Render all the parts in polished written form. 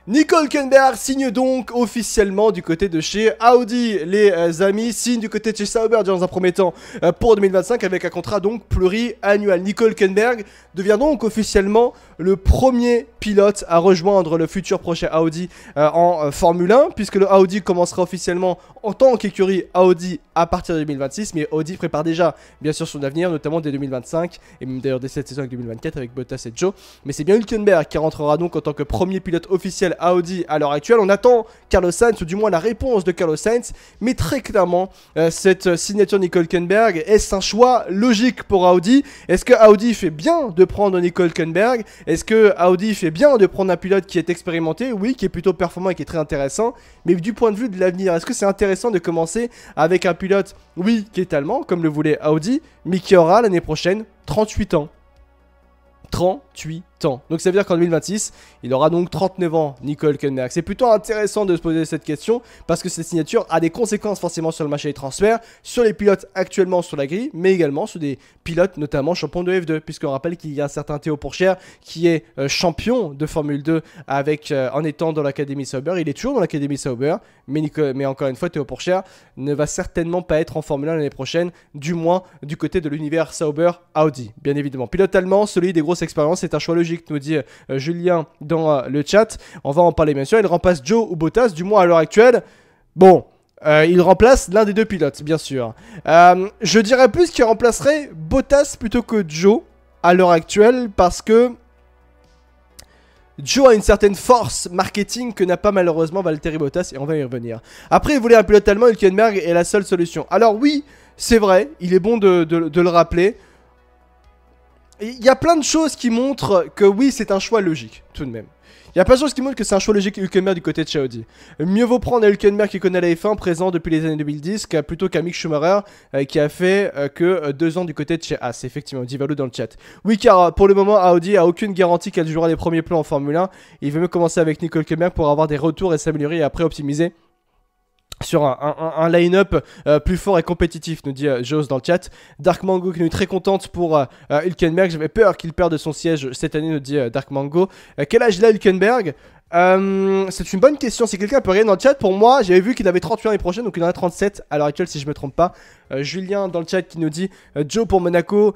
Nico Hülkenberg signe donc officiellement du côté de chez Audi. Les amis signent du côté de chez Sauber dans un premier temps pour 2025 avec un contrat donc pluri-annuel. Nico Hülkenberg devient donc officiellement le premier pilote à rejoindre le futur projet Audi en Formule 1, puisque le Audi commencera officiellement en tant qu'écurie Audi à partir de 2026, mais Audi prépare déjà bien sûr son avenir, notamment dès 2025 et même d'ailleurs dès cette saison avec 2024 avec Bottas et Joe. Mais c'est bien Hülkenberg qui rentrera donc en tant que premier pilote officiel Audi à l'heure actuelle. On attend Carlos Sainz, ou du moins la réponse de Carlos Sainz, mais très clairement cette signature Nico Hülkenberg, est-ce un choix logique pour Audi? Est-ce que Audi fait bien de prendre Nico Hülkenberg? Est-ce que Audi fait bien de prendre un pilote qui est expérimenté? Oui, qui est plutôt performant et qui est très intéressant, mais du point de vue de l'avenir, est-ce que c'est intéressant de commencer avec un pilote, oui, qui est allemand, comme le voulait Audi, mais qui aura l'année prochaine 38 ans? 38 ans. Donc ça veut dire qu'en 2026, il aura donc 39 ans, Nico Hülkenberg. C'est plutôt intéressant de se poser cette question parce que cette signature a des conséquences forcément sur le marché des transferts, sur les pilotes actuellement sur la grille, mais également sur des pilotes notamment champions de F2, puisqu'on rappelle qu'il y a un certain Théo Pourchaire qui est champion de Formule 2 avec, en étant dans l'Académie Sauber. Il est toujours dans l'Académie Sauber, mais encore une fois, Théo Pourchaire ne va certainement pas être en Formule 1 l'année prochaine, du moins du côté de l'univers Sauber Audi, bien évidemment. Pilote allemand, solide et grosse expérience, c'est un choix logique, nous dit Julien dans le chat. On va en parler bien sûr. Il remplace Joe ou Bottas, du moins à l'heure actuelle. Bon, il remplace l'un des deux pilotes, bien sûr. Je dirais plus qu'il remplacerait Bottas plutôt que Joe à l'heure actuelle, parce que Joe a une certaine force marketing que n'a pas malheureusement Valtteri Bottas, et on va y revenir. Après, il voulait un pilote allemand, Hülkenberg est la seule solution. Alors oui, c'est vrai, il est bon de le rappeler. Il y a plein de choses qui montrent que oui, c'est un choix logique, tout de même. Il y a plein de choses qui montrent que c'est un choix logique Hülkenberg du côté de chez Audi. Mieux vaut prendre un Hülkenberg qui connaît la F1 présent depuis les années 2010 plutôt qu'un Mick Schumacher qui a fait que 2 ans du côté de chez Haas. Effectivement, dit Valou dans le chat. Oui, car pour le moment, Audi a aucune garantie qu'elle jouera les premiers plans en Formule 1. Il veut mieux commencer avec Nico Hülkenberg pour avoir des retours et s'améliorer et après optimiser sur un line-up plus fort et compétitif, nous dit Joss dans le chat. Dark Mango qui nous est très contente pour Hülkenberg. J'avais peur qu'il perde son siège cette année, nous dit Dark Mango. Quel âge il a Hülkenberg? C'est une bonne question. Si quelqu'un peut regarder dans le chat, pour moi, j'avais vu qu'il avait 38 ans l'année prochaine, donc il en a 37 à l'heure actuelle, si je me trompe pas. Julien dans le chat qui nous dit Joe pour Monaco,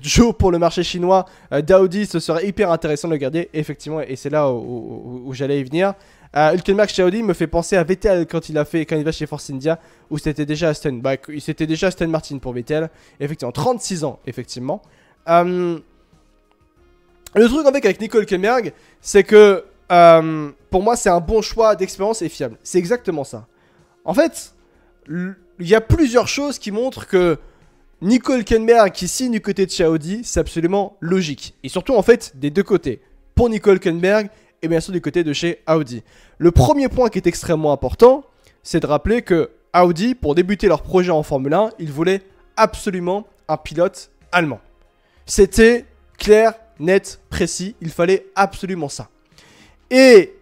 Joe pour le marché chinois d'Audi, ce serait hyper intéressant de le garder. Effectivement, et c'est là où j'allais y venir. Hülkenberg chez Audi me fait penser à Vettel quand il va chez Force India, où c'était déjà Aston. C'était déjà Aston Martin pour Vettel. Effectivement, 36 ans, effectivement. Le truc avec Nico Hülkenberg, c'est que pour moi, c'est un bon choix d'expérience et fiable. C'est exactement ça. En fait, il y a plusieurs choses qui montrent que Nico Hülkenberg qui signe du côté de chez Audi, c'est absolument logique. Et surtout, en fait, des deux côtés. Pour Nico Hülkenberg et bien sûr du côté de chez Audi. Le premier point qui est extrêmement important, c'est de rappeler que Audi, pour débuter leur projet en Formule 1, ils voulaient absolument un pilote allemand. C'était clair, net, précis, il fallait absolument ça. Et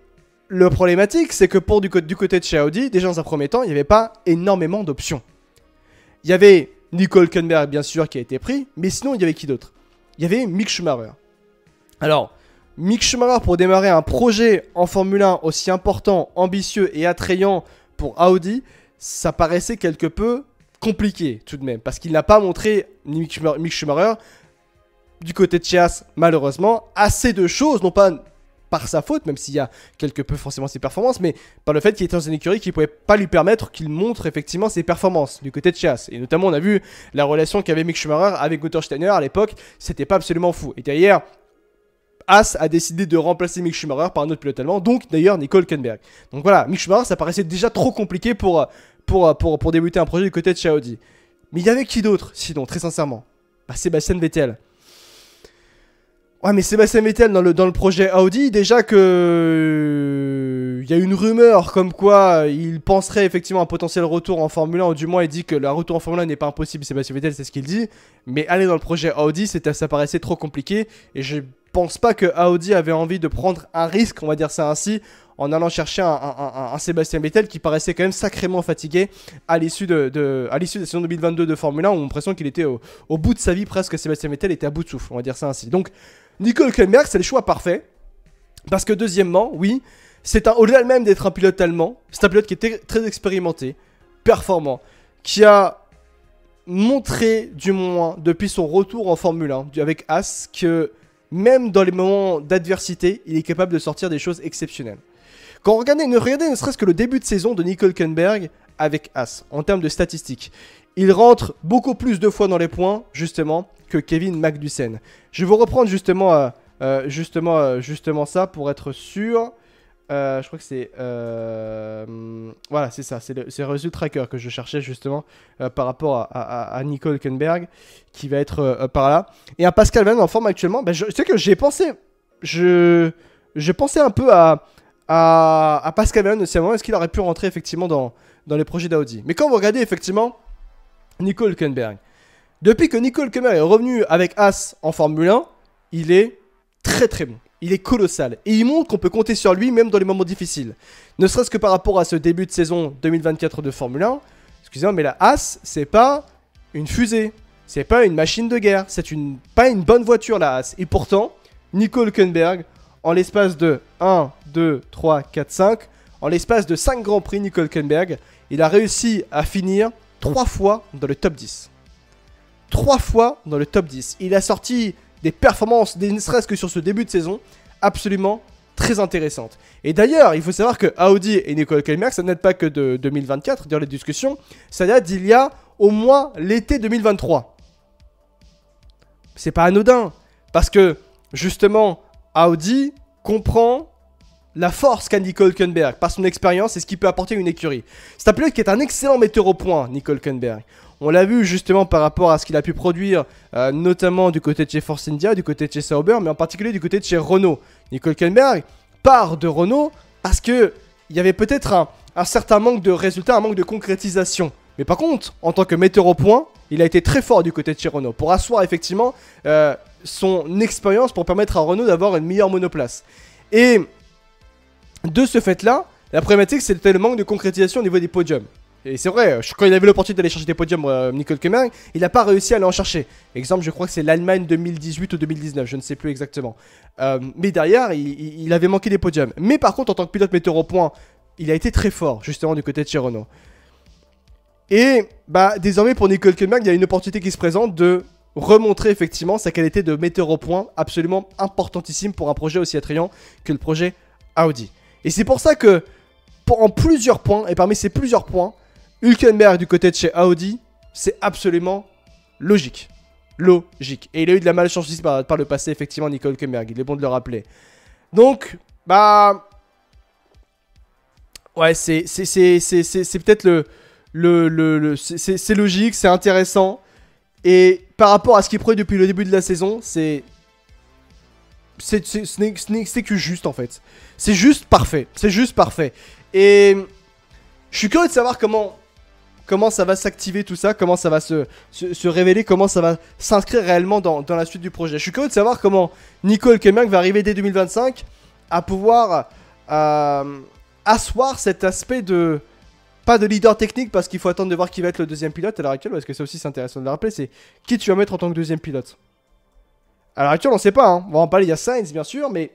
le problématique, c'est que pour du côté de chez Audi, déjà dans un premier temps, il n'y avait pas énormément d'options. Il y avait Nico Hülkenberg, bien sûr, qui a été pris, mais sinon, il y avait qui d'autre? Il y avait Mick Schumacher. Alors, Mick Schumacher, pour démarrer un projet en Formule 1 aussi important, ambitieux et attrayant pour Audi, ça paraissait quelque peu compliqué tout de même. Parce qu'il n'a pas montré, Mick Schumacher, du côté de chez Haas, malheureusement, assez de choses, non pas par sa faute, même s'il y a quelque peu forcément ses performances, mais par le fait qu'il était dans une écurie qui ne pouvait pas lui permettre qu'il montre effectivement ses performances du côté de chez Haas. Et notamment, on a vu la relation qu'avait Mick Schumacher avec Günther Steiner à l'époque, c'était pas absolument fou. Et derrière, Haas a décidé de remplacer Mick Schumacher par un autre pilote allemand, donc d'ailleurs Nico Hülkenberg. Donc voilà, Mick Schumacher, ça paraissait déjà trop compliqué pour débuter un projet du côté de chez Audi. Mais il y avait qui d'autre, sinon, très sincèrement? Sébastien Vettel. Ouais, mais Sébastien Vettel dans le projet Audi, déjà que il y a une rumeur comme quoi il penserait effectivement à un potentiel retour en Formule 1, ou du moins il dit que le retour en Formule 1 n'est pas impossible, Sébastien Vettel, c'est ce qu'il dit. Mais aller dans le projet Audi, ça paraissait trop compliqué, et je pense pas que Audi avait envie de prendre un risque, on va dire ça ainsi, en allant chercher un Sébastien Vettel qui paraissait quand même sacrément fatigué à l'issue de la saison 2022 de Formule 1, où on a l'impression qu'il était au bout de sa vie presque. Sébastien Vettel était à bout de souffle, on va dire ça ainsi. Donc Nico Hülkenberg, c'est le choix parfait. Parce que deuxièmement, oui, au-delà même d'être un pilote allemand, c'est un pilote qui était très expérimenté, performant, qui a montré du moins depuis son retour en Formule 1 avec Haas que même dans les moments d'adversité, il est capable de sortir des choses exceptionnelles. Quand on regardait ne serait-ce que le début de saison de Nico Hülkenberg avec Haas, en termes de statistiques, il rentre beaucoup plus de fois dans les points, justement, que Kevin Magnussen. Je vais vous reprendre justement ça pour être sûr. Je crois que c'est... voilà, c'est ça. C'est le Result Tracker que je cherchais justement par rapport à Nico Hülkenberg qui va être par là. Et un Pascal Wehrlein en forme actuellement. Bah, je sais que j'ai pensé... Je pensais un peu à Pascal Wehrlein aussi à un moment. Est-ce qu'il aurait pu rentrer effectivement dans les projets d'Audi? Mais quand vous regardez effectivement Nico Hülkenberg, depuis que Nico Hülkenberg est revenu avec Haas en Formule 1, il est très très bon. Il est colossal. Et il montre qu'on peut compter sur lui même dans les moments difficiles. Ne serait-ce que par rapport à ce début de saison 2024 de Formule 1. Excusez-moi, mais la Haas, c'est pas une fusée. C'est pas une machine de guerre. C'est pas une bonne voiture, la Haas. Et pourtant, Nico Hülkenberg, en l'espace de 1, 2, 3, 4, 5, en l'espace de 5 Grands Prix, Nico Hülkenberg, il a réussi à finir 3 fois dans le top 10. 3 fois dans le top 10. Il a sorti des performances, ne serait-ce que sur ce début de saison, absolument très intéressantes. Et d'ailleurs, il faut savoir que Audi et Nico Hülkenberg, ça n'aide pas que de 2024, dans les discussions, ça date d'il y a au moins l'été 2023. C'est pas anodin, parce que, justement, Audi comprend la force qu'a Nico Hülkenberg par son expérience et ce qu'il peut apporter à une écurie. C'est un pilote qui est un excellent metteur au point, Nico Hülkenberg. On l'a vu justement par rapport à ce qu'il a pu produire, notamment du côté de chez Force India, du côté de chez Sauber, mais en particulier du côté de chez Renault. Nico Hülkenberg part de Renault parce qu'il y avait peut-être un certain manque de résultats, un manque de concrétisation. Mais par contre, en tant que metteur au point, il a été très fort du côté de chez Renault pour asseoir effectivement son expérience pour permettre à Renault d'avoir une meilleure monoplace. Et de ce fait-là, la problématique c'était le manque de concrétisation au niveau des podiums. Et c'est vrai, quand il avait l'opportunité d'aller chercher des podiums, Nico Hülkenberg, il n'a pas réussi à aller en chercher. Exemple, je crois que c'est l'Allemagne 2018 ou 2019, je ne sais plus exactement. Mais derrière, il avait manqué des podiums. Mais par contre, en tant que pilote metteur au point, il a été très fort, justement, du côté de chez Renault. Et bah, désormais, pour Nico Hülkenberg, il y a une opportunité qui se présente de remontrer effectivement sa qualité de metteur au point, absolument importantissime pour un projet aussi attrayant que le projet Audi. Et c'est pour ça que, en plusieurs points, et parmi ces plusieurs points, Hülkenberg du côté de chez Audi, c'est absolument logique. Logique. Et il a eu de la malchance aussi par le passé, effectivement, Nico Hülkenberg. Il est bon de le rappeler. Donc, bah... ouais, c'est peut-être c'est logique, c'est intéressant. Et par rapport à ce qu'il produit depuis le début de la saison, c'est que juste, en fait. C'est juste parfait. C'est juste parfait. Et je suis curieux de savoir comment ça va s'activer tout ça, comment ça va se révéler, comment ça va s'inscrire réellement dans la suite du projet. Je suis curieux de savoir comment Nico Hülkenberg va arriver dès 2025 à pouvoir asseoir cet aspect de... Pas de leader technique parce qu'il faut attendre de voir qui va être le deuxième pilote à l'heure actuelle, parce que ça aussi c'est intéressant de le rappeler, c'est qui tu vas mettre en tant que deuxième pilote. À l'heure actuelle on sait pas, hein. On va en parler, il y a Sainz bien sûr, mais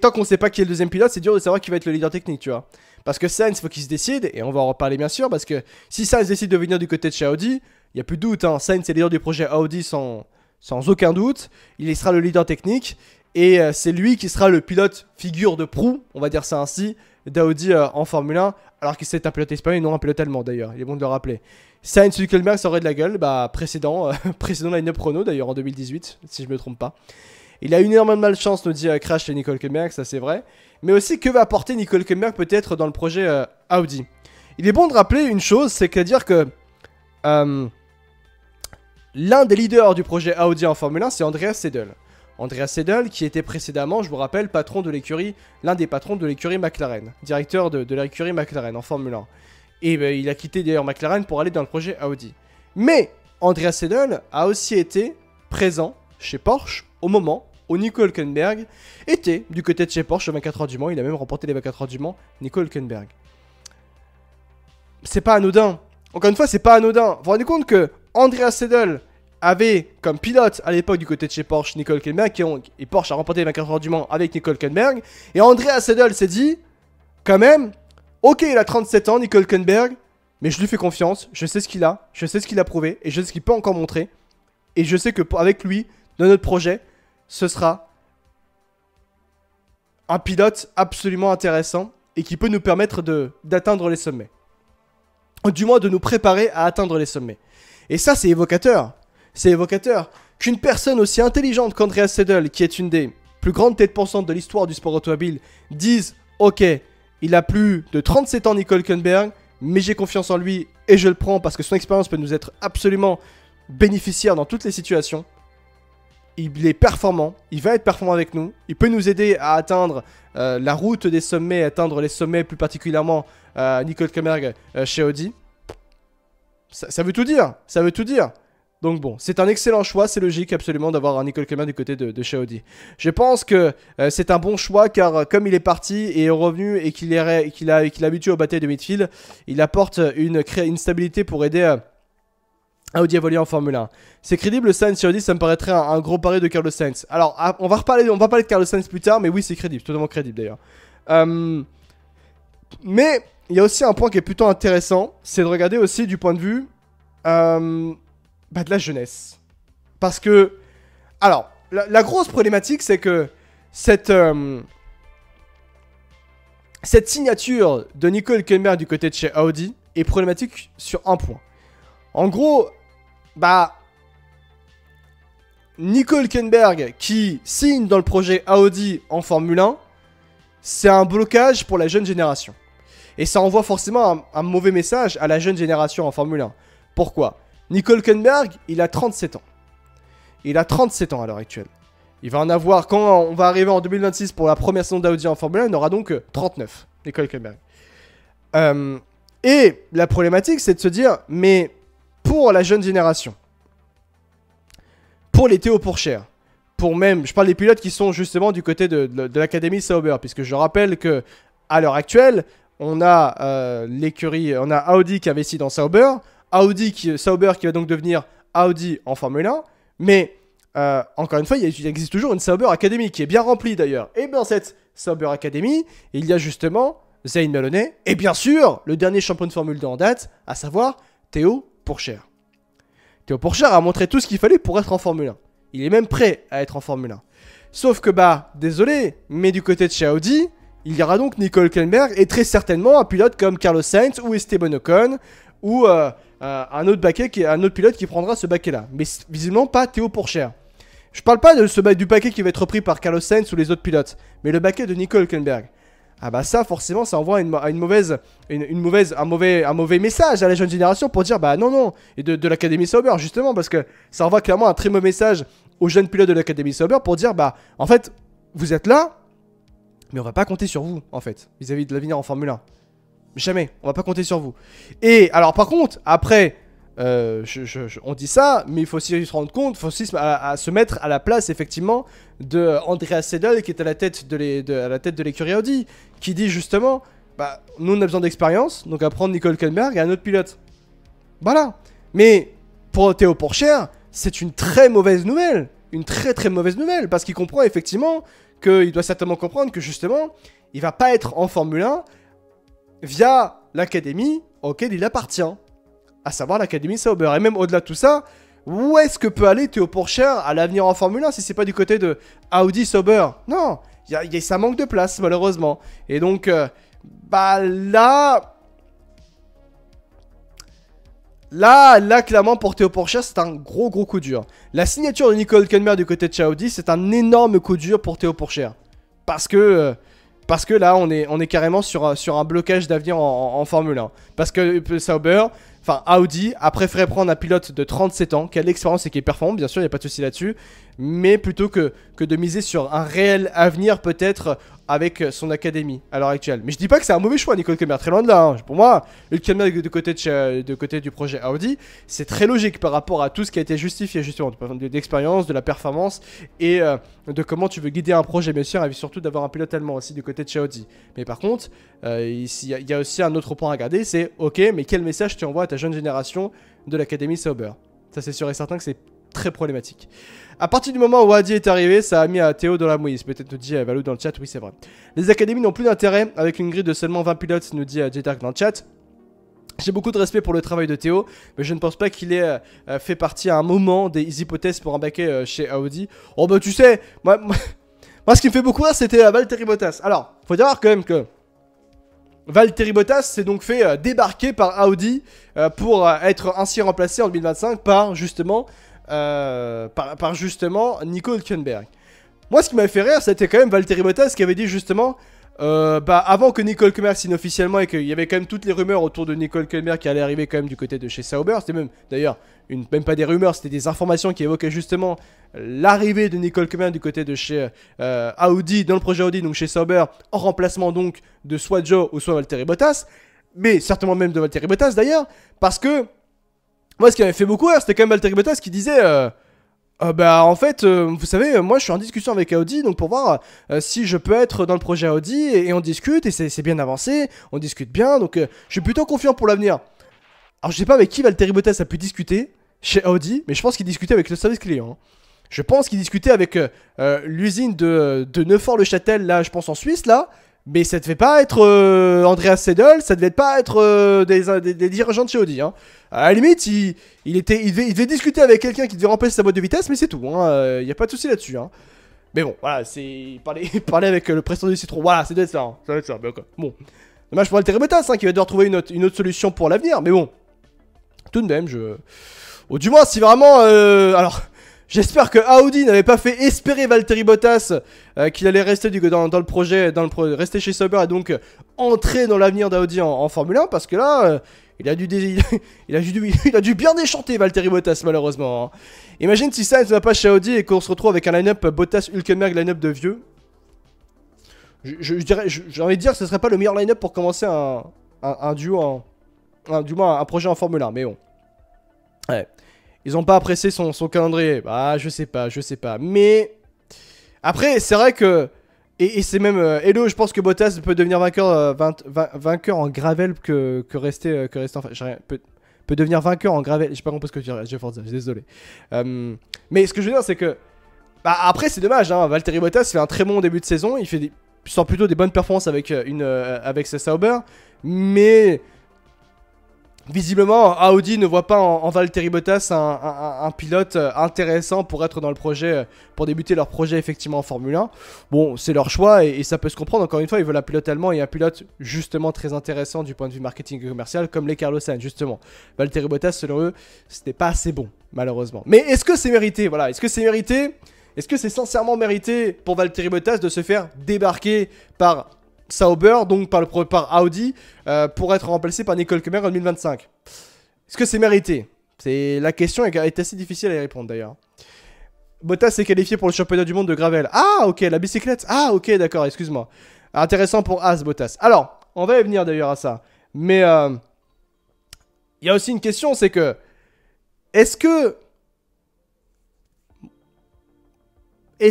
tant qu'on sait pas qui est le deuxième pilote, c'est dur de savoir qui va être le leader technique, tu vois. Parce que Sainz, faut qu'il se décide, et on va en reparler bien sûr, parce que si Sainz décide de venir du côté de chez Audi, il n'y a plus de doute, hein. Sainz est le leader du projet Audi sans aucun doute, il sera le leader technique, et c'est lui qui sera le pilote figure de proue, on va dire ça ainsi, d'Audi en Formule 1, alors que c'est un pilote espagnol et non un pilote allemand d'ailleurs, il est bon de le rappeler. Sainz Hülkenberg, ça aurait de la gueule, bah précédent line-up Renault d'ailleurs en 2018, si je me trompe pas. Il a eu énormément de malchance, nous dit Crash et Nico Hülkenberg, ça c'est vrai. Mais aussi, que va apporter Nico Hülkenberg peut-être dans le projet Audi. Il est bon de rappeler une chose, c'est qu'à dire que l'un des leaders du projet Audi en Formule 1, c'est Andreas Seidl. Andreas Seidl, qui était précédemment, je vous rappelle, patron de l'écurie, l'un des patrons de l'écurie McLaren, directeur de l'écurie McLaren en Formule 1. Et ben, il a quitté d'ailleurs McLaren pour aller dans le projet Audi. Mais Andreas Seidl a aussi été présent chez Porsche au moment où Nico Hülkenberg était du côté de chez Porsche aux 24 heures du Mans. Il a même remporté les 24 heures du Mans, Nico Hülkenberg. C'est pas anodin. Encore une fois, c'est pas anodin. Vous vous rendez compte que Andreas Seidl avait comme pilote à l'époque du côté de chez Porsche Nico Hülkenberg, et Porsche a remporté les 24 heures du Mans avec Nico Hülkenberg. Et Andrea Seidel s'est dit, quand même, ok, il a 37 ans, Nico Hülkenberg, mais je lui fais confiance, je sais ce qu'il a, je sais ce qu'il a prouvé, et je sais ce qu'il peut encore montrer. Et je sais que avec lui, dans notre projet, ce sera un pilote absolument intéressant et qui peut nous permettre d'atteindre les sommets. Ou du moins de nous préparer à atteindre les sommets. Et ça, c'est évocateur. C'est évocateur qu'une personne aussi intelligente qu'Andrea Seidel, qui est une des plus grandes têtes pensantes de l'histoire du sport automobile, dise « Ok, il a plus de 37 ans, Nico Hülkenberg, mais j'ai confiance en lui et je le prends parce que son expérience peut nous être absolument bénéficiaire dans toutes les situations. Il est performant, il va être performant avec nous, il peut nous aider à atteindre la route des sommets, atteindre les sommets plus particulièrement Nico Hülkenberg chez Audi. Ça veut tout dire, ça veut tout dire. Donc bon, c'est un excellent choix, c'est logique absolument d'avoir un Nico Hülkenberg du côté de chez Audi. Je pense que c'est un bon choix car comme il est parti et est revenu et qu'il a habitué aux batailles de midfield, il apporte une stabilité pour aider Audi évolue en Formule 1. C'est crédible, Sainz chez Audi, ça me paraîtrait un gros pari de Carlos Sainz. Alors, on va parler de Carlos Sainz plus tard, mais oui, c'est crédible, totalement crédible d'ailleurs. Mais il y a aussi un point qui est plutôt intéressant, c'est de regarder aussi du point de vue de la jeunesse. Parce que, alors, la grosse problématique, c'est que cette signature de Nico Hülkenberg du côté de chez Audi est problématique sur un point. En gros, Nico Hülkenberg qui signe dans le projet Audi en Formule 1, c'est un blocage pour la jeune génération. Et ça envoie forcément un mauvais message à la jeune génération en Formule 1. Pourquoi? Nico Hülkenberg, il a 37 ans. Il a 37 ans à l'heure actuelle. Il va en avoir, quand on va arriver en 2026 pour la première saison d'Audi en Formule 1, il aura donc 39, Nico Hülkenberg. Et la problématique, c'est de se dire, mais pour la jeune génération, pour les Théo Pourchaire, pour même, je parle des pilotes qui sont justement du côté de l'académie Sauber, puisque je rappelle que à l'heure actuelle, on a l'écurie, on a Audi qui investit dans Sauber, Sauber qui va donc devenir Audi en Formule 1, mais encore une fois, il existe toujours une Sauber Academy qui est bien remplie d'ailleurs. Et dans cette Sauber Academy, il y a justement Zane Maloney et bien sûr le dernier champion de Formule 2 en date, à savoir Théo Pourchaire. Théo Pourchaire a montré tout ce qu'il fallait pour être en Formule 1. Il est même prêt à être en Formule 1. Sauf que désolé, mais du côté de chez Audi, il y aura donc Nico Hülkenberg et très certainement un pilote comme Carlos Sainz ou Esteban Ocon ou un autre pilote qui prendra ce baquet-là. Mais visiblement pas Théo Pourchaire. Je parle pas du paquet qui va être pris par Carlos Sainz ou les autres pilotes, mais le baquet de Nico Hülkenberg. Ah ça forcément ça envoie un mauvais message à la jeune génération pour dire non, et de l'académie Sauber justement, parce que ça envoie clairement un très mauvais message aux jeunes pilotes de l'académie Sauber pour dire en fait vous êtes là, mais on va pas compter sur vous en fait vis-à-vis de l'avenir en Formule 1. Jamais, on va pas compter sur vous. Et alors par contre après on dit ça, mais il faut aussi se rendre compte, il faut aussi se mettre à la place effectivement de Andrea Seidel qui est à la tête de l'écurie Audi, qui dit justement, nous on a besoin d'expérience, donc à prendre Nico Hülkenberg et un autre pilote. Voilà. Mais pour Théo Pourchaire, c'est une très mauvaise nouvelle, une très très mauvaise nouvelle, parce qu'il comprend effectivement qu'il doit certainement comprendre que justement, il va pas être en Formule 1 via l'académie auquel il appartient. À savoir l'académie Sauber. Et même au-delà de tout ça, où est-ce que peut aller Théo Pourchaire à l'avenir en Formule 1 si c'est pas du côté de Audi Sauber? Non, ça manque de place malheureusement. Et donc, là, clairement pour Théo Pourchaire, c'est un gros coup dur. La signature de Nico Hülkenberg du côté de Audi, c'est un énorme coup dur pour Théo Pourchaire. Parce que là, on est carrément sur un blocage d'avenir en Formule 1. Parce que Audi a préféré prendre un pilote de 37 ans qui a de l'expérience et qui est performant, bien sûr, il n'y a pas de souci là-dessus. Mais plutôt que de miser sur un réel avenir peut-être avec son académie à l'heure actuelle. Mais je dis pas que c'est un mauvais choix, Nico Hülkenberg, très loin de là. Hein. Pour moi, Hülkenberg de côté du projet Audi, c'est très logique par rapport à tout ce qui a été justifié justement, de l'expérience, de la performance et de comment tu veux guider un projet, bien sûr, et surtout d'avoir un pilote allemand aussi du côté de chez Audi. Mais par contre, il y a aussi un autre point à regarder, c'est ok, mais quel message tu envoies à ta jeune génération de l'académie Sauber? Ça c'est sûr et certain que c'est très problématique. À partir du moment où Adi est arrivé, ça a mis à Théo dans la mouise. Peut-être nous dit Valou dans le chat, oui c'est vrai. Les académies n'ont plus d'intérêt avec une grille de seulement 20 pilotes, nous dit J-Dark dans le chat. J'ai beaucoup de respect pour le travail de Théo, mais je ne pense pas qu'il ait fait partie à un moment des hypothèses pour embarquer chez Audi. Oh bah tu sais, moi ce qui me fait beaucoup rire c'était Valtteri Bottas. Alors, faut dire quand même que Valtteri Bottas s'est donc fait débarquer par Audi pour être ainsi remplacé en 2025 par justement, Nico Hülkenberg. Moi ce qui m'a fait rire c'était quand même Valtteri Bottas qui avait dit justement... avant que Nico Hülkenberg signe officiellement et qu'il y avait quand même toutes les rumeurs autour de Nico Hülkenberg qui allait arriver quand même du côté de chez Sauber, c'était même d'ailleurs même pas des rumeurs, c'était des informations qui évoquaient justement l'arrivée de Nico Hülkenberg du côté de chez Audi, dans le projet Audi, donc chez Sauber, en remplacement donc de soit Joe ou soit Valtteri Bottas, mais certainement même de Valtteri Bottas d'ailleurs, parce que moi ce qui m'avait fait beaucoup rire c'était quand même Valtteri Bottas qui disait... en fait, vous savez, moi je suis en discussion avec Audi, donc pour voir si je peux être dans le projet Audi, et on discute, et c'est bien avancé, on discute bien, donc je suis plutôt confiant pour l'avenir. Alors je sais pas avec qui Valtteri Bottas a pu discuter chez Audi, mais je pense qu'il discutait avec le service client. Hein. Je pense qu'il discutait avec l'usine de Neufort-le-Châtel, là, je pense en Suisse, là, mais ça devait pas être Andreas Seidel, ça devait pas être des dirigeants de chez Audi. Hein. À la limite, il devait discuter avec quelqu'un qui devait remplacer sa boîte de vitesse, mais c'est tout. Hein. Y a pas de souci là-dessus. Hein. Mais bon, voilà, c'est parler avec le président du citron. Voilà, ça doit être ça. Hein. Ça doit être ça. Bon, dommage pour Valtteri Bottas, hein, qui va devoir trouver une autre solution pour l'avenir. Mais bon, tout de même, ou du moins, si vraiment, alors. J'espère que Audi n'avait pas fait espérer Valtteri Bottas qu'il allait rester dans le projet, rester chez Sauber et donc entrer dans l'avenir d'Audi en Formule 1 parce que là, il a dû bien déchanter Valtteri Bottas malheureusement. Hein. Imagine si Sainz ne va pas chez Audi et qu'on se retrouve avec un line-up Bottas-Hülkenberg line-up de vieux. J'ai envie de dire que ce serait pas le meilleur line-up pour commencer un duo, du moins un projet en Formule 1, mais bon. Ouais. Ils ont pas apprécié son calendrier. Bah, je sais pas. Mais après, c'est vrai que et c'est même Hello, je pense que Bottas peut devenir vainqueur en gravel que rester enfin, peut devenir vainqueur en gravel. J'ai pas compris ce que tu dis, Forza, désolé. Mais ce que je veux dire, c'est que après, c'est dommage. Hein, Valtteri Bottas fait un très bon début de saison. Il sort plutôt des bonnes performances avec sa Sauber, mais visiblement, Audi ne voit pas en Valtteri Bottas un pilote intéressant pour être dans le projet, pour débuter leur projet effectivement en Formule 1. Bon, c'est leur choix et ça peut se comprendre. Encore une fois, ils veulent un pilote allemand et un pilote justement très intéressant du point de vue marketing et commercial, comme les Carlos Sainz justement. Valtteri Bottas, selon eux, c'était pas assez bon, malheureusement. Mais est-ce que c'est mérité? Voilà, est-ce que c'est mérité? Est-ce que c'est sincèrement mérité pour Valtteri Bottas de se faire débarquer par Sauber, donc par Audi, pour être remplacé par Nico Hülkenberg en 2025? Est-ce que c'est mérité? C'est la question est assez difficile à y répondre d'ailleurs. Bottas s'est qualifié pour le championnat du monde de Gravel. Ah ok, la bicyclette. Ah ok, d'accord, excuse-moi. Intéressant pour As, Bottas. Alors, on va y venir d'ailleurs à ça. Mais il y a aussi une question, c'est que est-ce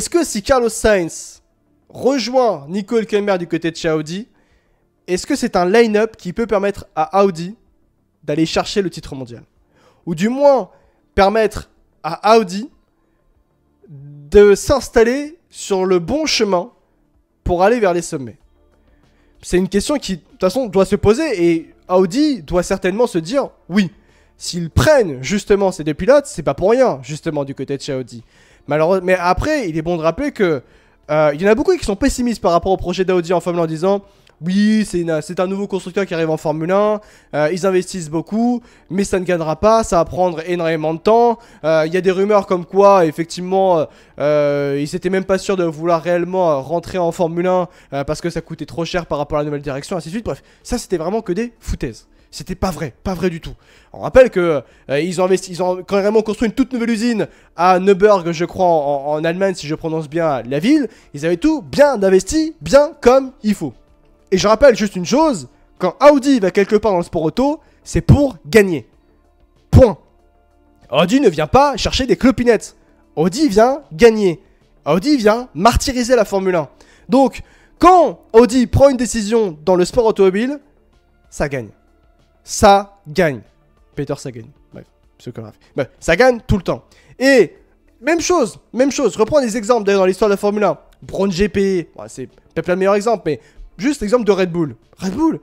que si Carlos Sainz rejoint Nico Hülkenberg du côté de chez Audi, est-ce que c'est un line-up qui peut permettre à Audi d'aller chercher le titre mondial? Ou du moins permettre à Audi de s'installer sur le bon chemin pour aller vers les sommets? C'est une question qui, de toute façon, doit se poser et Audi doit certainement se dire oui. S'ils prennent justement ces deux pilotes, c'est pas pour rien, justement, du côté de chez Audi. Malheureusement, mais après, il est bon de rappeler que il y en a beaucoup qui sont pessimistes par rapport au projet d'Audi en Formule 1 en disant oui, c'est un nouveau constructeur qui arrive en Formule 1, ils investissent beaucoup, mais ça ne gagnera pas, ça va prendre énormément de temps. Il y a des rumeurs comme quoi, effectivement, ils n'étaient même pas sûrs de vouloir réellement rentrer en Formule 1 parce que ça coûtait trop cher par rapport à la nouvelle direction, ainsi de suite. Bref, ça c'était vraiment que des foutaises. C'était pas vrai du tout. On rappelle que ils ont carrément construit une toute nouvelle usine à Neuburg, je crois, en Allemagne, si je prononce bien la ville. Ils avaient tout bien investi, bien comme il faut. Et je rappelle juste une chose, quand Audi va quelque part dans le sport auto, c'est pour gagner. Point. Audi ne vient pas chercher des clopinettes. Audi vient gagner. Audi vient martyriser la Formule 1. Donc, quand Audi prend une décision dans le sport automobile, ça gagne. Ça gagne. Peter, ça gagne. Bref, Bah, ça gagne tout le temps. Et même chose, je reprends des exemples d'ailleurs dans l'histoire de la Formule 1. Brown GP, bon, c'est peut-être pas le meilleur exemple, mais juste l'exemple de Red Bull. Red Bull,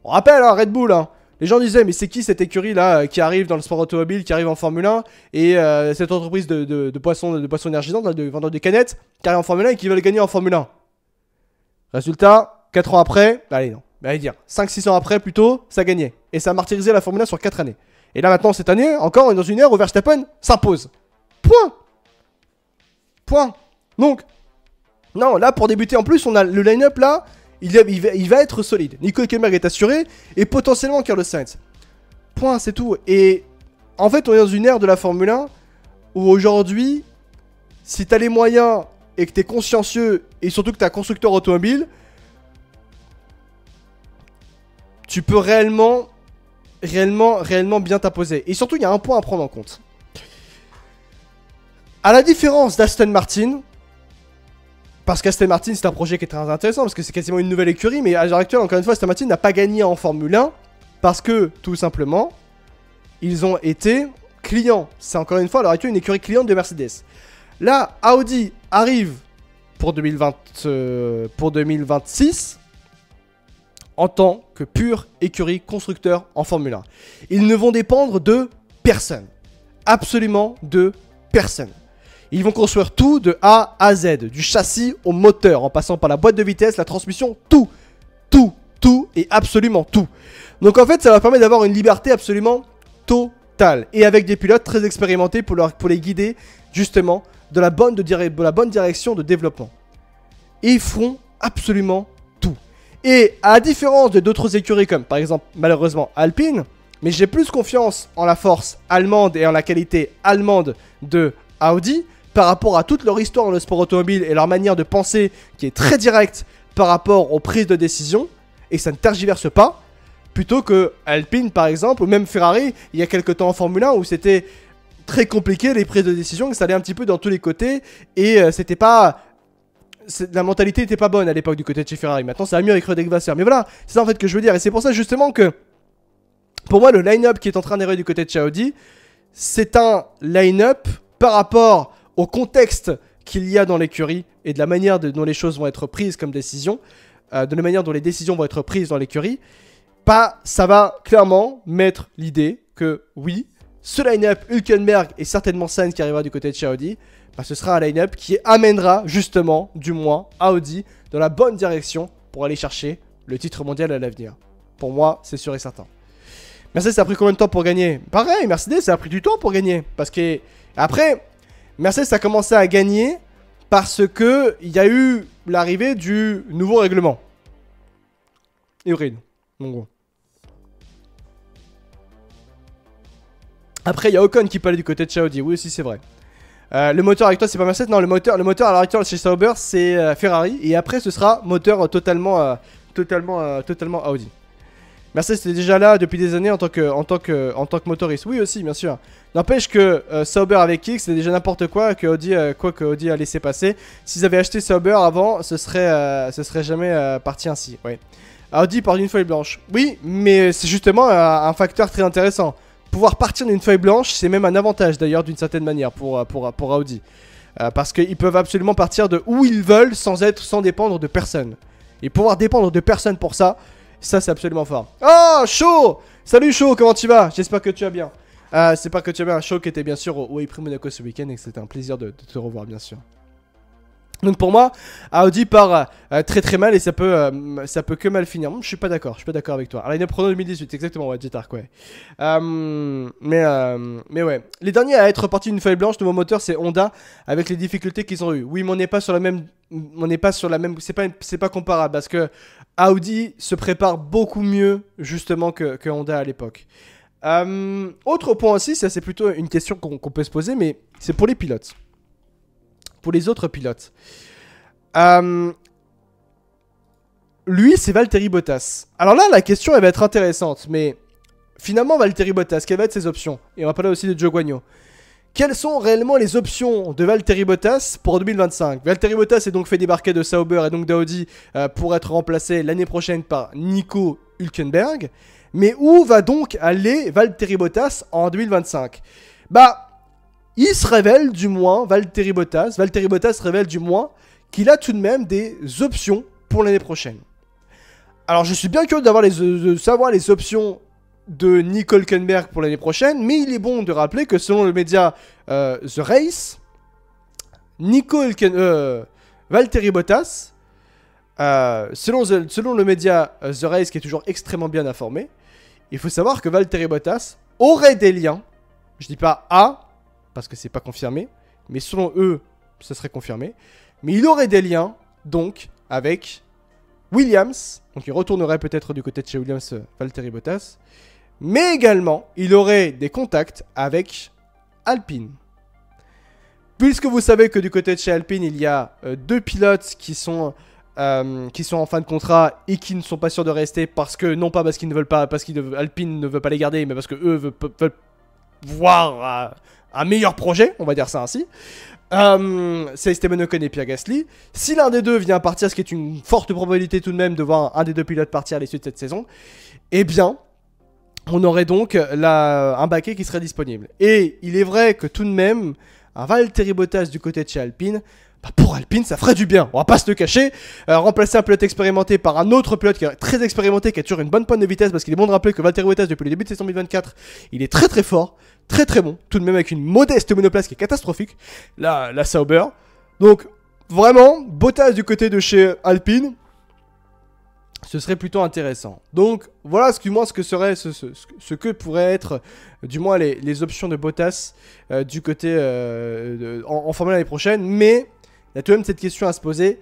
on rappelle, hein, Red Bull, hein. Les gens disaient, mais c'est qui cette écurie là qui arrive dans le sport automobile, qui arrive en Formule 1, et cette entreprise de poissons énergisants, de vendeurs de canettes, qui arrive en Formule 1 et qui veulent gagner en Formule 1. Résultat, 4 ans après, allez non, allez dire, 5-6 ans après plutôt, ça gagnait. Et ça a martyrisé la Formule 1 sur 4 années. Et là maintenant, cette année, encore, on est dans une ère où Verstappen s'impose. Point. Donc, non, là pour débuter en plus, on a le line-up là. Il va être solide. Nico Hülkenberg est assuré. Et potentiellement Carlos Sainz. Point, c'est tout. Et en fait, on est dans une ère de la Formule 1 où aujourd'hui, si t'as les moyens et que t'es consciencieux et surtout que t'es un constructeur automobile, tu peux réellement bien t'imposer. Et surtout, il y a un point à prendre en compte. À la différence d'Aston Martin, parce qu'Aston Martin, c'est un projet qui est très intéressant, parce que c'est quasiment une nouvelle écurie, mais à l'heure actuelle, encore une fois, Aston Martin n'a pas gagné en Formule 1, parce que, tout simplement, ils ont été clients. C'est encore une fois, à l'heure actuelle, une écurie cliente de Mercedes. Là, Audi arrive pour 2026 en tant que pure écurie constructeur en Formule 1. Ils ne vont dépendre de personne. Absolument de personne. Ils vont construire tout de A à Z, du châssis au moteur, en passant par la boîte de vitesse, la transmission, tout et absolument tout. Donc en fait, ça va permettre d'avoir une liberté absolument totale. Et avec des pilotes très expérimentés pour les guider, justement, de la bonne direction de développement. Et ils feront absolument tout. Et à la différence de d'autres écuries comme, par exemple, malheureusement, Alpine, mais j'ai plus confiance en la force allemande et en la qualité allemande de Audi, par rapport à toute leur histoire dans le sport automobile et leur manière de penser qui est très directe par rapport aux prises de décision, et ça ne tergiverse pas, plutôt que Alpine par exemple, ou même Ferrari, il y a quelques temps en Formule 1 où c'était très compliqué les prises de décision, que ça allait un petit peu dans tous les côtés, et c'était pas... La mentalité n'était pas bonne à l'époque du côté de chez Ferrari. Maintenant ça va mieux avec Roderick Vasseur, mais voilà, c'est ça en fait que je veux dire, et c'est pour ça justement que, pour moi le line-up qui est en train d'arriver du côté de chez Audi, c'est un line-up par rapport au contexte qu'il y a dans l'écurie et de la manière dont les choses vont être prises comme décision, de la manière dont les décisions vont être prises dans l'écurie, ça va clairement mettre l'idée que oui, ce line-up Hülkenberg et certainement Sainz qui arrivera du côté de chez Audi, ce sera un line-up qui amènera justement, du moins, Audi dans la bonne direction pour aller chercher le titre mondial à l'avenir. Pour moi, c'est sûr et certain. Mercedes, ça a pris combien de temps pour gagner? Pareil, Mercedes, ça a pris du temps pour gagner. Parce que, après... Mercedes a commencé à gagner parce que il y a eu l'arrivée du nouveau règlement. Hybride, en gros. Après, il y a Ocon qui peut aller du côté de Audi. Oui, aussi, c'est vrai. Le moteur avec toi, c'est pas Mercedes. Non, le moteur à l'heure actuelle chez Sauber, c'est Ferrari. Et après, ce sera moteur totalement Audi. Mercedes était déjà là depuis des années en tant que motoriste. Oui, aussi, bien sûr. N'empêche que Sauber avec X, c'est déjà n'importe quoi que Audi a laissé passer. S'ils avaient acheté Sauber avant, ce serait jamais parti ainsi. Ouais. Audi part d'une feuille blanche. Oui, mais c'est justement un facteur très intéressant. Pouvoir partir d'une feuille blanche, c'est même un avantage d'ailleurs d'une certaine manière pour Audi. Parce qu'ils peuvent absolument partir de où ils veulent sans dépendre de personne. Et pouvoir dépendre de personne pour ça, c'est absolument fort. Oh, Chaud! Salut Chaud, comment tu vas? J'espère que tu vas bien. C'est pas que tu as bien, Chaud qui était bien sûr au Prix Monaco ce week-end et que c'était un plaisir de te revoir bien sûr. Donc pour moi, Audi part très très mal et ça peut que mal finir. Je suis pas d'accord avec toi. Line-up Chrono 2018, exactement, ouais, Jet-Arc, ouais. Mais ouais. Les derniers à être partis d'une feuille blanche, nouveau moteur, c'est Honda, avec les difficultés qu'ils ont eues. Oui, mais on n'est pas sur la même... C'est pas comparable, parce que Audi se prépare beaucoup mieux, justement, que Honda à l'époque. Autre point aussi, ça c'est plutôt une question qu'on peut se poser, mais c'est pour les pilotes. Pour les autres pilotes. Lui, c'est Valtteri Bottas. Alors là, la question, elle va être intéressante, mais finalement, Valtteri Bottas, quelles vont être ses options? Et on va parler aussi de Zhou Guanyu. Quelles sont réellement les options de Valtteri Bottas pour 2025? Valtteri Bottas est donc fait débarquer de Sauber et donc d'Audi pour être remplacé l'année prochaine par Nico Hülkenberg. Mais où va donc aller Valtteri Bottas en 2025? Bah, il se révèle du moins, Valtteri Bottas révèle du moins qu'il a tout de même des options pour l'année prochaine. Alors je suis bien curieux de savoir les options de Nico Hülkenberg pour l'année prochaine, mais il est bon de rappeler que selon le média The Race, Valtteri Bottas, selon le média The Race qui est toujours extrêmement bien informé, il faut savoir que Valtteri Bottas aurait des liens, je dis pas A, parce que c'est pas confirmé, mais selon eux, ça serait confirmé, mais il aurait des liens, donc, avec Williams, donc il retournerait peut-être du côté de chez Williams, Valtteri Bottas, mais également, il aurait des contacts avec Alpine. Puisque vous savez que du côté de chez Alpine, il y a deux pilotes qui sont en fin de contrat et qui ne sont pas sûrs de rester parce que, non pas parce qu'ils ne veulent pas, Alpine ne veut pas les garder, mais parce que eux veulent voir un meilleur projet, on va dire ça ainsi. C'est Esteban Ocon et Pierre Gasly. Si l'un des deux vient partir, ce qui est une forte probabilité tout de même de voir un des deux pilotes partir à l'issue de cette saison, eh bien, on aurait donc un baquet qui serait disponible. Et il est vrai que tout de même, un Valtteri Bottas du côté de chez Alpine, bah pour Alpine, ça ferait du bien. On va pas se le cacher. Remplacer un pilote expérimenté par un autre pilote qui est très expérimenté, qui a toujours une bonne pointe de vitesse, parce qu'il est bon de rappeler que Valtteri Bottas, depuis le début de saison 2024, il est très très fort, très très bon, tout de même avec une modeste monoplace qui est catastrophique, la Sauber. Donc, vraiment, Bottas du côté de chez Alpine, ce serait plutôt intéressant. Donc, voilà ce que serait ce que pourraient être, du moins, les options de Bottas du côté en Formule 1 l'année prochaine. Mais, il y a tout de même cette question à se poser.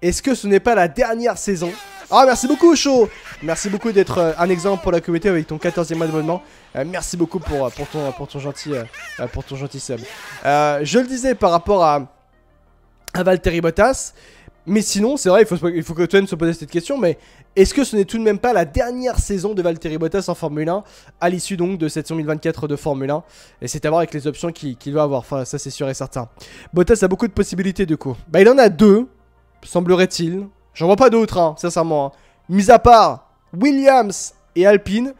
Est-ce que ce n'est pas la dernière saison? Ah, merci beaucoup, Chaud. Merci beaucoup d'être un exemple pour la communauté avec ton 14e abonnement. Merci beaucoup pour ton gentil sub. Je le disais par rapport à Valtteri Bottas. Mais sinon, c'est vrai, il faut que toi se pose cette question, mais est-ce que ce n'est tout de même pas la dernière saison de Valtteri Bottas en Formule 1 à l'issue donc de cette saison 2024 de Formule 1? Et c'est à voir avec les options qu'il va avoir, enfin ça c'est sûr et certain. Bottas a beaucoup de possibilités du coup. Bah il en a deux, semblerait-il. J'en vois pas d'autres, hein, sincèrement. Hein. Mis à part Williams et Alpine,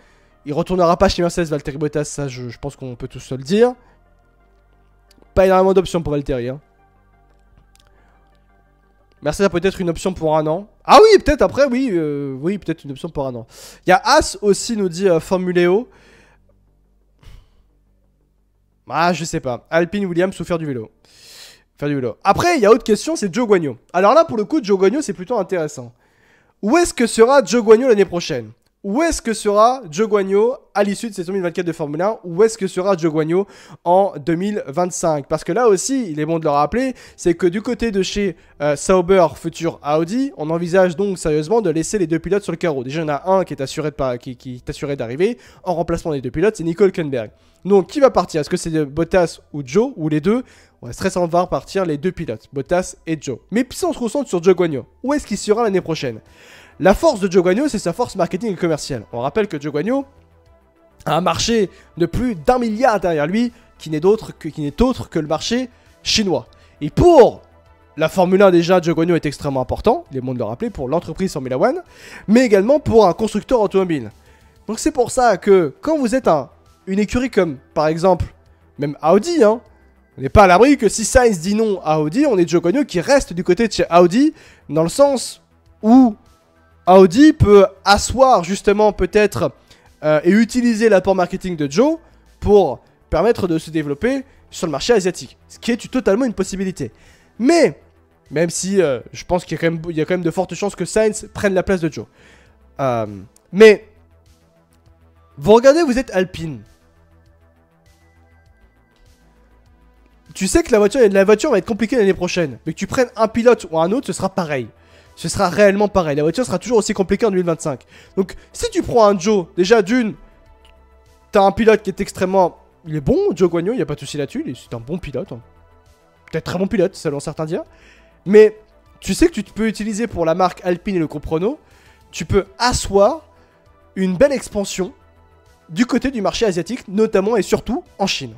il retournera pas chez Mercedes, Valtteri Bottas, ça je pense qu'on peut tous se le dire. Pas énormément d'options pour Valtteri, hein. Mercedes a peut-être une option pour un an. Ah oui, peut-être après, oui. Oui, peut-être une option pour un an. Il y a As aussi, nous dit Formuléo. Ah, je sais pas. Alpine, Williams ou faire du vélo. Après, il y a autre question, c'est Zhou Guanyu. Alors là, pour le coup, Zhou Guanyu, c'est plutôt intéressant. Où est-ce que sera Zhou Guanyu l'année prochaine? Où est-ce que sera Zhou Guanyu à l'issue de cette saison 2024 de Formule 1? Où est-ce que sera Zhou Guanyu en 2025? Parce que là aussi, il est bon de le rappeler, c'est que du côté de chez Sauber, futur Audi, on envisage donc sérieusement de laisser les deux pilotes sur le carreau. Déjà, il y en a un qui est assuré d'arriver. En remplacement des deux pilotes, c'est Nico Hülkenberg. Donc, qui va partir? Est-ce que c'est Bottas ou Zhou, ou les deux? On va très sans voir partir les deux pilotes, Bottas et Zhou. Mais puis si on se concentre sur Zhou Guanyu, où est-ce qu'il sera l'année prochaine? La force de Zhou Guanyu, c'est sa force marketing et commerciale. On rappelle que Zhou Guanyu a un marché de plus d'1 milliard derrière lui, qui n'est autre que le marché chinois. Et pour la Formule 1, déjà, Zhou Guanyu est extrêmement important, il est bon de le rappeler, pour l'entreprise Formula One, mais également pour un constructeur automobile. Donc c'est pour ça que quand vous êtes une écurie comme, par exemple, même Audi, hein, on n'est pas à l'abri que si Sainz dit non à Audi, on est Zhou Guanyu qui reste du côté de chez Audi, dans le sens où Audi peut asseoir justement peut-être et utiliser l'apport marketing de Zhou pour permettre de se développer sur le marché asiatique. Ce qui est totalement une possibilité. Mais, même si je pense qu'il y a quand même de fortes chances que Sainz prenne la place de Zhou. Mais, vous regardez, vous êtes Alpine. Tu sais que la voiture va être compliquée l'année prochaine. Mais que tu prennes un pilote ou un autre, ce sera pareil. Ce sera réellement pareil. La voiture sera toujours aussi compliquée en 2025. Donc, si tu prends un Zhou, déjà d'une, t'as un pilote qui est extrêmement... Il est bon, Zhou Guanyu, il n'y a pas de souci là-dessus. C'est un bon pilote. Hein. Peut-être très bon pilote, selon certains dire. Mais, tu sais que tu peux utiliser pour la marque Alpine et le groupe Renault, tu peux asseoir une belle expansion du côté du marché asiatique, notamment et surtout en Chine.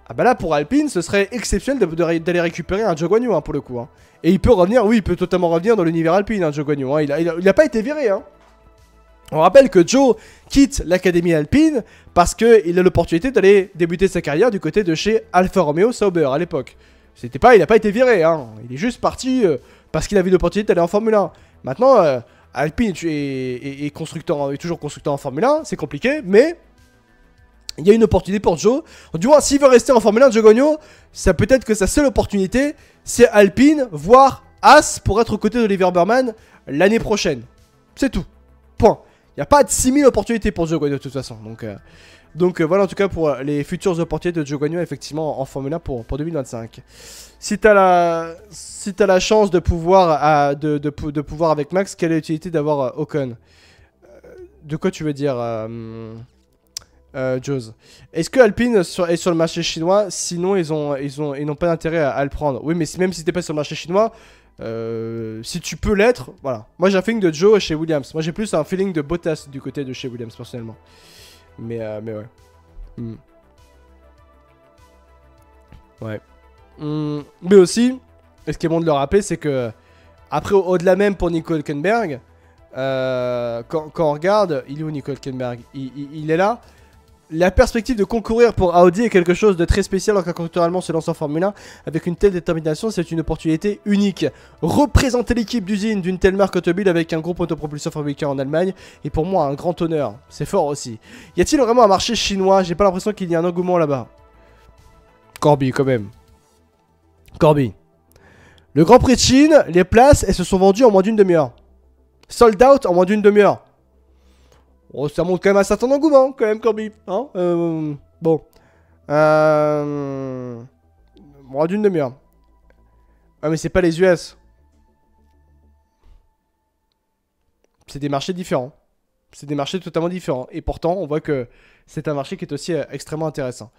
Ah bah là, pour Alpine, ce serait exceptionnel d'aller récupérer un Zhou Guanyu, hein, pour le coup. Hein. Et il peut revenir, oui, il peut totalement revenir dans l'univers Alpine, hein, Zhou Guanyu. Hein. Il a pas été viré, hein. On rappelle que Joe quitte l'académie Alpine parce qu'il a l'opportunité d'aller débuter sa carrière du côté de chez Alfa Romeo Sauber à l'époque. Il n'a pas été viré, hein. Il est juste parti parce qu'il avait l'opportunité d'aller en Formule 1. Maintenant, Alpine est toujours constructeur en Formule 1, c'est compliqué, mais il y a une opportunité pour Joe. Du moins, s'il veut rester en Formule 1, Joe Gogno, ça peut être que sa seule opportunité, c'est Alpine, voire As, pour être aux côtés d'Oliver Burman l'année prochaine. C'est tout. Point. Il n'y a pas de 6000 opportunités pour Joe Gogno de toute façon. Donc voilà en tout cas pour les futures opportunités de Joe Gogno effectivement en Formule 1 pour 2025. Si t'as la chance de pouvoir, de pouvoir avec Max, quelle est l'utilité d'avoir Ocon? De quoi tu veux dire Joes? Est-ce que Alpine est sur le marché chinois? Sinon ils n'ont pas d'intérêt à le prendre. Oui mais même si t'es pas sur le marché chinois, si tu peux l'être, voilà. Moi j'ai un feeling de Joe chez Williams. Moi j'ai plus un feeling de Bottas du côté de chez Williams personnellement. Mais ouais. Ouais. Mais aussi, et ce qui est bon de le rappeler, c'est que après au-delà même pour Nico Hülkenberg, quand on regarde, il est où Nico Hülkenberg? Il est là. La perspective de concourir pour Audi est quelque chose de très spécial lorsqu'un constructeur allemand se lance en Formule 1. Avec une telle détermination, c'est une opportunité unique. Représenter l'équipe d'usine d'une telle marque automobile avec un groupe autopropulseur fabriqué en Allemagne est pour moi un grand honneur. C'est fort aussi. Y a-t-il vraiment un marché chinois? J'ai pas l'impression qu'il y ait un engouement là-bas. Corby, quand même. Corby. Le Grand Prix de Chine, les places, elles se sont vendues en moins d'une demi-heure. Sold out en moins d'une demi-heure. Oh, ça montre quand même un certain engouement, quand même, Corby. Hein bon. Moins d'une demi-heure. Ah, mais c'est pas les US. C'est des marchés différents. C'est des marchés totalement différents. Et pourtant, on voit que c'est un marché qui est aussi extrêmement intéressant.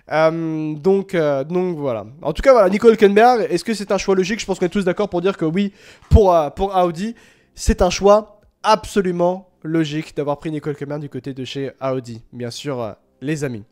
Donc voilà. En tout cas, voilà, Nico Hülkenberg, est-ce que c'est un choix logique? Je pense qu'on est tous d'accord pour dire que oui, pour Audi, c'est un choix absolument logique d'avoir pris Nico Hülkenberg du côté de chez Audi. Bien sûr, les amis.